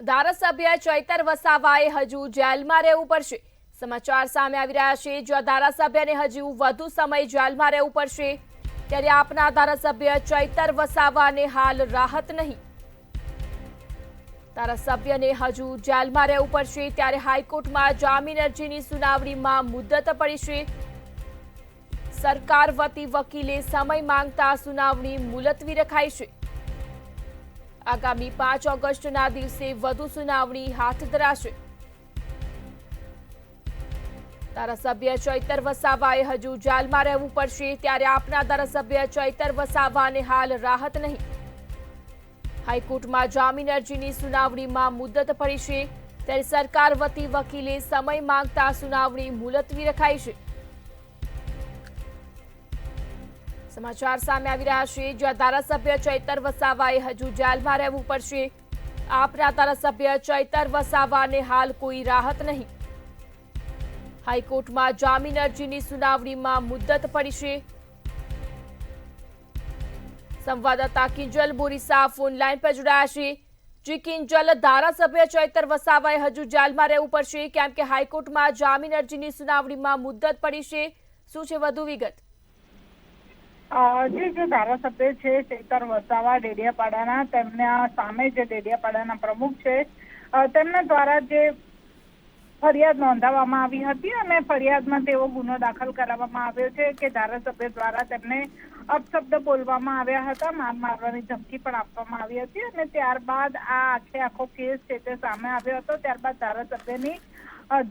ધારાસભ્ય ચૈતર વસાવાએ હજુ જેલમાં રહેવું પડશે। સમાચાર સામે આવી રહ્યા છે। જો ધારાસભ્યને હજુ વધુ સમય જેલમાં રહેવું પડશે ત્યારે આપના ધારાસભ્ય ચૈતર વસાવાને હાલ રાહત નહીં। ધારાસભ્યને હજુ જેલમાં રહેવું પડશે ત્યારે હાઈકોર્ટમાં જામીન અરજીની સુનાવણીમાં મુદત પડી છે। સરકાર વતી વકીલે સમય માંગતા સુનાવણી મુલતવી રખાઈ છે। આગામી 5 ઓગસ્ટના દિવસે વધુ સુનાવણી હાથ ધરાશે। ધારાસભ્ય ચૈતર વસાવાએ હજુ જેલમાં રહેવું પડશે ત્યારે આપના ધારાસભ્ય ચૈતર વસાવાને હાલ રાહત નહીં। હાઈકોર્ટમાં જામીન અરજીની સુનાવણીમાં મુદત પડી છે ત્યારે સરકાર વતી વકીલે સમય માંગતા સુનાવણી મુલતવી રખાઈ છે। સમાચાર સામે આવી રહ્યા છે। જ્યાં ધારાસભ્ય ચૈતર વસાવાએ હજુ જેલમાં રહેવું પડશે। આપના ધારાસભ્ય ચૈતર વસાવાને હાલ કોઈ રાહત નહીં। હાઈકોર્ટમાં જામીન અરજીની સુનાવણીમાં મુદત પડી છે। સંવાદદાતા કિંજલ બોરીસા ફોનલાઈન પર જોડાયા છે। જી કિંજલ, ધારાસભ્ય ચૈતર વસાવાએ હજુ જેલમાં રહેવું પડશે કેમ કે હાઈકોર્ટમાં જામીન અરજીની સુનાવણીમાં મુદત પડી છે। શું છે વધુ વિગત? જે ધારાસભ્ય છે ચૈતર વસાવા ડેડિયાપાડાના, તેમના સામે જે ડેડિયાપાડાના પ્રમુખ છે તેમના દ્વારા જે ફરિયાદ નોંધાવવામાં આવી હતી અને ફરિયાદમાં તેવો ગુનો દાખલ કરાવવામાં આવ્યો છે કે ધારાસભ્ય દ્વારા તેમને અપશબ્દ બોલવામાં આવ્યા હતા, માર મારવાની ધમકી પણ આપવામાં આવી હતી અને ત્યારબાદ આખો કેસ છે તે સામે આવ્યો હતો। ત્યારબાદ ધારાસભ્યની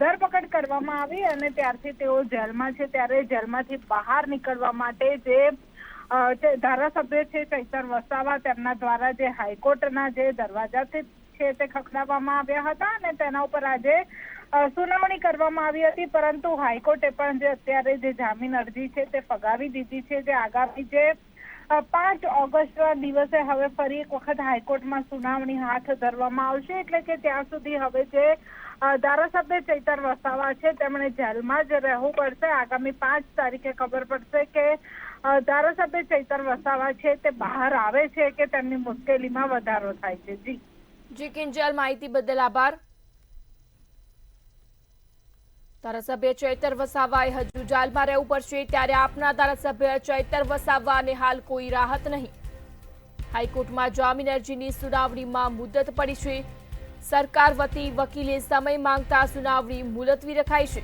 ધરપકડ કરવામાં આવી અને ત્યારથી તેઓ જેલમાં છે। ત્યારે જેલમાંથી બહાર નીકળવા માટે જે ધારાસભ્ય છે ચૈતર વસાવા તેમના દ્વારા જે હાઈકોર્ટના જે દરવાજાથી છે તે ખખડાવવામાં આવ્યા હતા અને તેના ઉપર આજે સુનાવણી કરવામાં આવી હતી, પરંતુ હાઈકોર્ટે પણ જે અત્યારે જે જામીન અરજી છે તે ફગાવી દીધી છે। જે આગામી જે 5 ઓગસ્ટના દિવસે હવે ફરી એક વખત હાઈકોર્ટમાં સુનાવણી હાથ ધરવામાં આવશે। એટલે કે ત્યાં સુધી હવે જે ધારાસભ્ય ચૈતર વસાવા છે તેમણે જેલમાં જ રહેવું પડશે। આગામી 5 તારીખે ખબર પડશે કે ધારાસભ્ય ચૈતર વસાવા છે તે બહાર આવે છે કે તેમની મુશ્કેલીમાં વધારો થાય છે। જી કિંજલ, માહિતી બદલ આભાર। ધારાસભ્ય ચૈતર વસાવાએ હજુ જેલમાં રહેવું પડશે ત્યારે આપના ધારાસભ્ય ચૈતર વસાવાને હાલ કોઈ રાહત નહીં। હાઈકોર્ટમાં જામીન અરજીની સુનાવણીમાં મુદત પડી છે। સરકાર વતી વકીલે સમય માંગતા સુનાવણી મુલતવી રખાઈ છે।